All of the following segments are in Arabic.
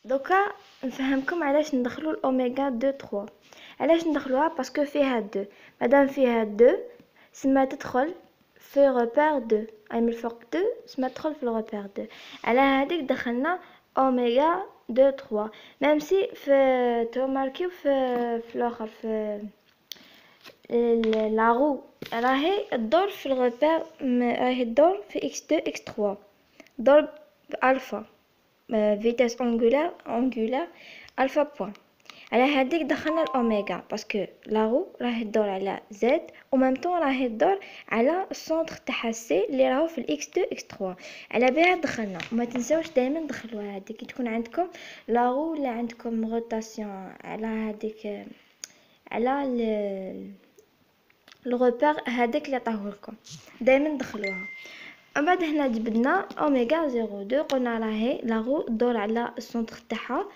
دوكا نفهمكم علاش ندخلو الاوميغا 2 3. علاش ندخلوها؟ باسكو فيها 2. مادام فيها 2 سما تدخل في روبير 2، اي من الفوق 2 سما تدخل في الروبير 2. على هذيك دخلنا اوميغا 2 3. ميم سي في توماركيو في الاخر في لاغو راهي الدور في الروبير، راهي الدور في x2 x3 ضرب الفا فيتاس انغولار الفا بوان. على هذيك دخلنا الاوميغا باسكو لاغو راهي تدور على زد و ميم طون راهي تدور على السونتر تاعها سي اللي راهو في الاكس 2 اكس 3. على بها دخلنا. وما تنساوش دائما دخلوها هذيك كي تكون عندكم لاغو ولا عندكم روتاسيون على هذيك على الغوبير هذاك اللي عطاهولكم دائما دخلوها. من بعد هنا جبدنا اوميغا 02 قلنا راهي لاغو دور على السونتر تاعها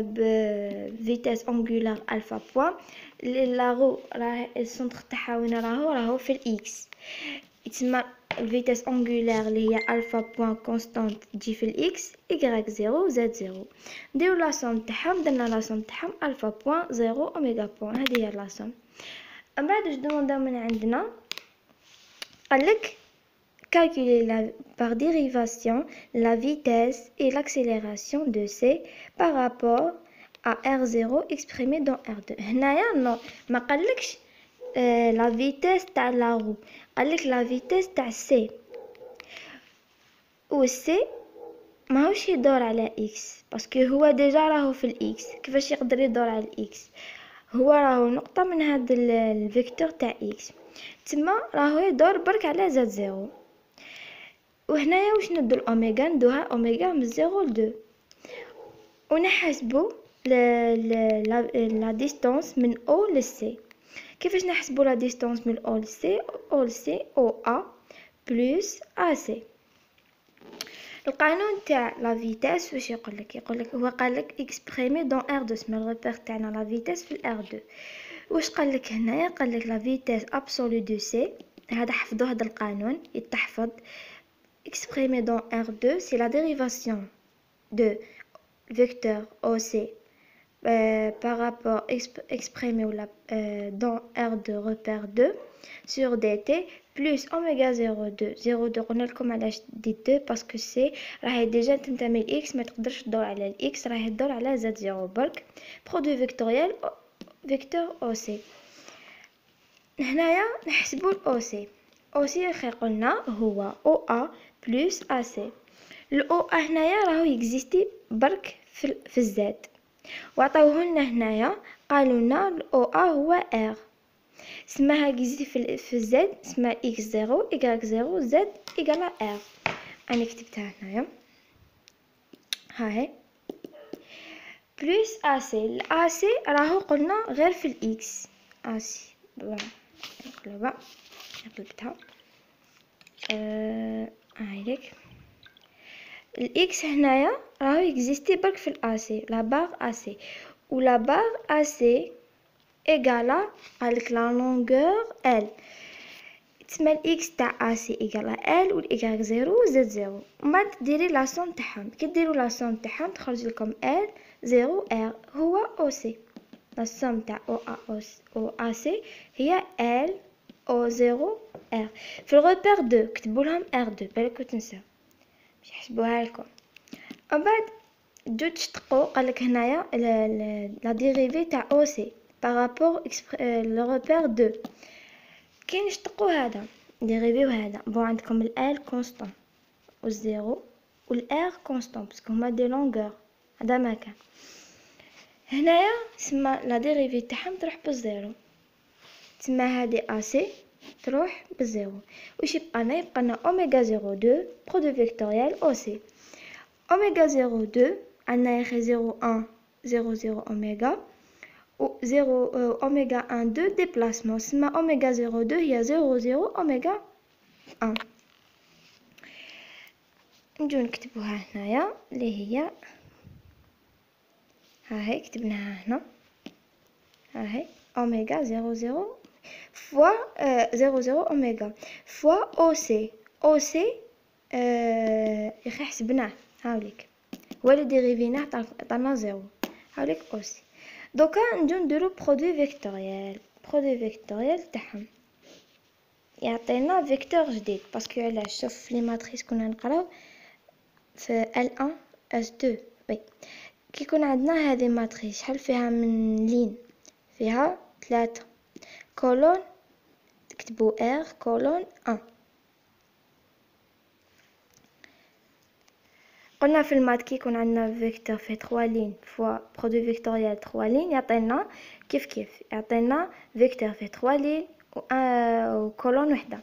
بفيتاس انغولار الفا بوان. لاغو راهي السونتر تاعها وين راهو في الاكس، يتسمى الفيتاس انغولار اللي هي الفا بوان كونستانت تجي في الاكس y 0 z 0. نديرو لا سوم تاعهم، درنا لا سوم تاعهم الفا بوان 0 اوميغا بوان. هذه هي لا سوم. من بعد واش دومونداو من عندنا؟ قالك calculer par dérivation la vitesse et l'accélération de C par rapport à R0 exprimé dans R2. هنايا نو ما قالكش لا فيتيس تاع لا رو، قالك لا فيتيس تاع سي، و سي ماهوش يدور على اكس باسكو هو ديجا راهو في الاكس. كيفاش يقدر يدور على الاكس؟ هو راهو نقطة من هاد الفيكتور تاع اكس، تما راهو يدور برك على زد زيرو. وهنايا واش ندو الاوميغا؟ ندوها اوميغا من 0 ل 2 ونحسبو لا ديستانس من او ل سي. كيفاش نحسبو لا ديستانس من او ل سي؟ او ل سي او ا بلس ا سي. القانون تاع لا فيتاس واش يقولك؟ هو قالك اكسبريمي دون ار 2، سما الريبير تاعنا لا فيتاس في الار 2. واش قالك هنايا؟ قالك لا فيتاس ابسولو دو سي. هذا حفظوا هذا القانون يتحفظ. exprimé dans R2, c'est la dérivation de vecteur OC par rapport exprimé dans R2 repère 2 sur dt plus oméga 0,2. 0,2 قلنا لكم علاش دي 2 باسكو سي راهي ديجا تنتمي لاكس، ما تقدرش تدور على الاكس، راهي تدور على زد 0 برك. برودوي فيكتوريال فيكتور او سي. هنايا نحسبوا الاو سي. او سي خي قلنا هو او ا بلس ا سي. الاو ا هنايا راهو يكزيستي برك في الزد، وعطاوه لنا هنايا قالوا لنا الاو ا هو ار، سماها يكزيستي في الزد، سما اكس 0 y 0 زد ايكالا ار. انا كتبتها هنايا هاهي بلس ا سي. الا سي راهو قلنا غير في الاكس. ا سي نقلبها، قلبتها هايليك. الاكس هنايا راهو يكزيستي برك في الاسي، لا باغ اسي، و لا باغ اسي ايغالا قالك لا لونغور ال، تسمى الاكس تاع اسي ايغالا ال و الاي زيرو زد زيرو. ومن بعد ديري لا سوم تاعهم، كي ديروا لا سوم تاعهم تخرج لكم ال زيرو ار هو او سي. لا سوم تاع او ا سي هي ال او زيرو ار. في الروبير 2 كتبوا لهم ار 2 بالكو تنساو باش يحسبوها لكم. ومن بعد دو تشتقوا قالك هنايا لا ديريفي تاع او سي بارابور لو روبير 2 كي نشتقوا هذا ديريفيو هذا بون عندكم ال كونستون و الزيرو و الار كونستون باسكو هما دي لونغور. هذا ما كان هنايا سما لا ديريفي تاعهم تروح بالزيرو، تسمى هذه اسي تروح بالزيرو. واش يبقى لنا اوميغا 02 برودوي فيكتوريال او سي. اوميغا 02 عندنا يا اخي 01 00 اوميغا و 0 اوميغا 1 2 ديبلاسمون، سما اوميغا 02 هي 00 اوميغا 1. نجو نكتبوها هنايا اللي هي هاهي كتبناها هنا، هاهي اوميغا 00 فوا 00 اوميغا فوا او سي. او سي يا اخي حسبناه هاوليك هو اللي ديريفيناه عطانا زيرو. هاوليك اوسي. دوكا نجو نديرو برودوي فيكتوريال. برودوي فيكتوريال تاعهم يعطينا فيكتور جديد، باسكو علاش؟ شوف لي ماتريس كنا نقراو في L1 S2. وي كي يكون عندنا هذه ماتريس شحال فيها من لين؟ فيها 3 كولون، تكتبوا R كولون 1. قلنا في المات كي يكون عندنا فيكتور فيه 3 لين فوا برودوي فيكتوريال 3 لين يعطينا كيف يعطينا فيكتور فيه 3 لين و كولون وحده.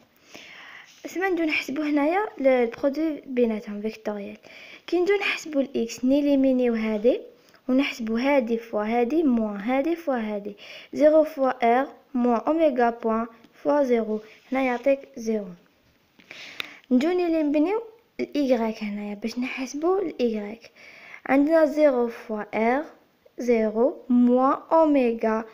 اسما ندو نحسبو هنايا البرودوي بيناتهم فيكتوريال. كي ندو نحسبو الاكس نيليمينيو هادي ونحسبو هادي فوا هادي موان هادي فوا هادي، 0 فوا ار موان اوميغا بوان فوا 0 هنا يعطيك 0. نجو نيليمينيو الايغريك هنايا باش نحسبو الايغريك. عندنا 0 فوا ار 0 موان اوميغا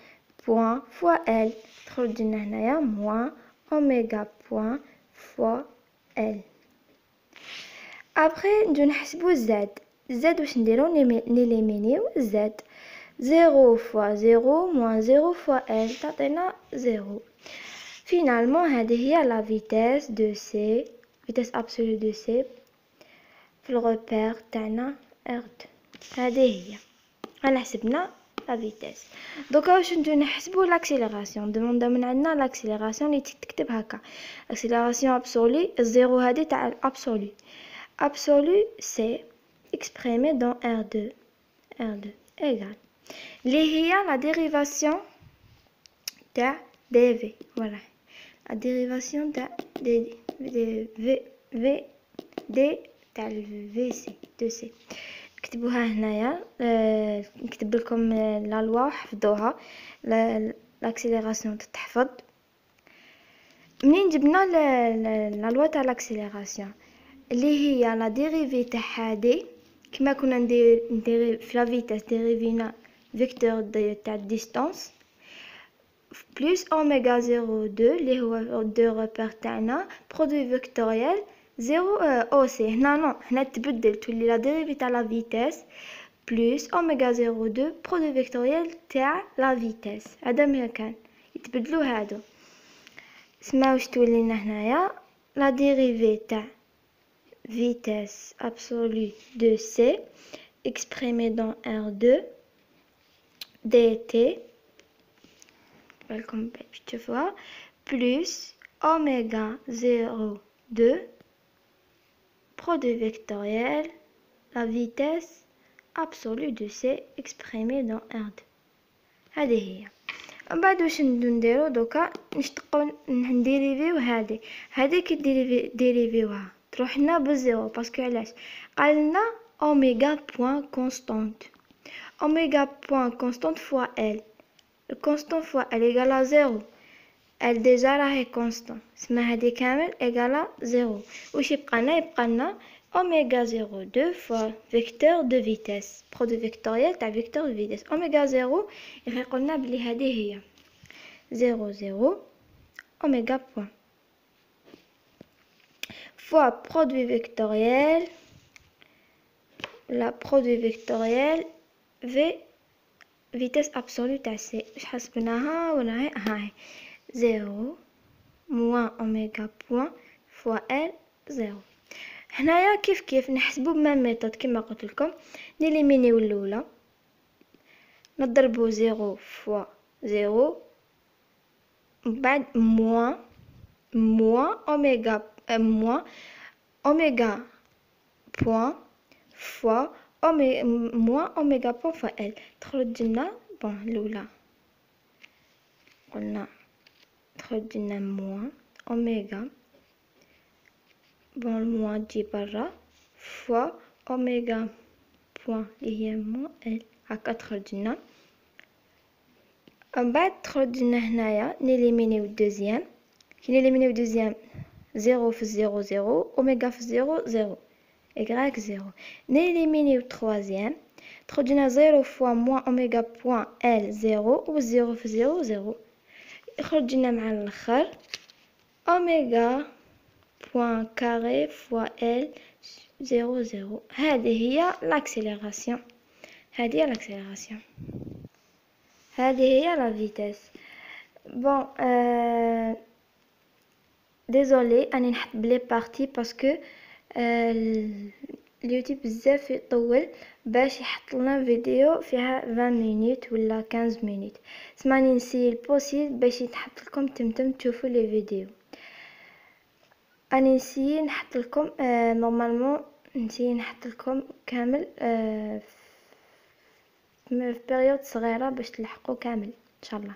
بوان فوا ال، تخرج لنا هنايا موان اوميغا بوان فوا ال. ابري نجو نحسبو الزاد. الزاد واش نديرو؟ نيليمينيو الزاد. 0 فوا 0 موان 0 فوا ال تعطينا 0. فينالمون هذه هي لا فيتاس دو سي، فيتاس ابسولو دو سي في الغوبير تاعنا R2. هذه هي انا حسبنا لا فيتاس. دوكا واش نجو نحسبو لاكسيليراسيون. دوموندو من عندنا لاكسيليراسيون اللي تكتب هكا اكسيليراسيون ابسولي. الزيرو هذه تاع الابسولو. ابسولو سي exprimé dans R2 égale اللي هي لا ديريفاسيون تاع dv. voilà la dérivation تاع v d تاع vc de c. نكتبوها هنايا. نكتب لكم لا لوا حفظوها. لاكسيليراسيون تتحفظ. منين جبنا لا لوا تاع لاكسيليراسيون اللي هي لا ديريفي تاع دي كما كنا ندير في لا فيتاس ديريفينا فيكتور تاع ديستانس بلس اوميغا 0 2 اللي هو دو ريبير تاعنا برودوي فيكتوريال 0 او سي. هنا نو هنا تبدل تولي لا ديريفي تاع لا فيتاس بلس اوميغا 0 2 برودوي فيكتوريال تاع لا فيتاس. هذا ما كان يتبدلوا هادو. اسمعوا واش تولي لنا هنايا لا ديريفي تاع vitesse absolue de C exprimée dans R2 dt welcome باش تشوفوها plus oméga 0 2 produit vectoriel la vitesse absolue de C exprimée dans R2. هذه هي. من بعد واش نديرو دوكا نشتقو نديريفيو هذه كي ديريفيوها تروح لنا بزيرو باسكو علاش؟ قالنا اوميغا بوان كونستانت. اوميغا بوان كونستانت فوا ال. الكونستانت فوا ال ايغالا زيرو. ال ديجا راهي كونستانت سما هادي كامل ايغالا زيرو. واش يبقى لنا اوميغا زيرو دو فوا فيكتور دو فيتاس برودوي فيكتوريال تاع فيكتور دو فيتاس. اوميغا زيرو يقولنا بلي هذه هي زيرو زيرو اوميغا بوان fois produit vectoriel, la produit vectoriel v vitesse absolue تاع c واش حسبناها ولا هاي 0 moins oméga point fois l 0. هنايا كيف نحسبو بمام ميثود كما قلت لكم. نيليمينيو الاولى نضربو 0 fois 0 بعد moins oméga moins oméga point fois moins oméga point fois L تخرج لنا بون الأولى قلنا تخرج لنا moins oméga بون الموان تجي برا fois oméga point اللي هي moins L هكا تخرج لنا. من بعد تخرج لنا هنايا نيليمينيو الدوزيام. كي نيليمينيو الدوزيام 0 في 0 0 اوميغا في 0 0 y 0. نيليمينيو التروازيام تخرج لنا 0 فوا موان اوميغا بوان ال 0 و 0 في 0 0 يخرج لنا مع الاخر اوميغا بوان كاري فوا ال 0 0. هذه هي l'accélération. هذه هي l'accélération. هذه هي la vitesse. Bon, désolé أنا نحط بلي بارتي باسكو اليوتيوب بزاف يطول باش يحط لنا فيديو فيها 20 مينوت ولا 15 مينوت. سمعني نسي البوسيل باش يتحط لكم تمتم تشوفوا لي فيديو. انا نسي نحط لكم نورمالمون نسي نحط لكم كامل في بيريود صغيره باش تلحقوا كامل ان شاء الله.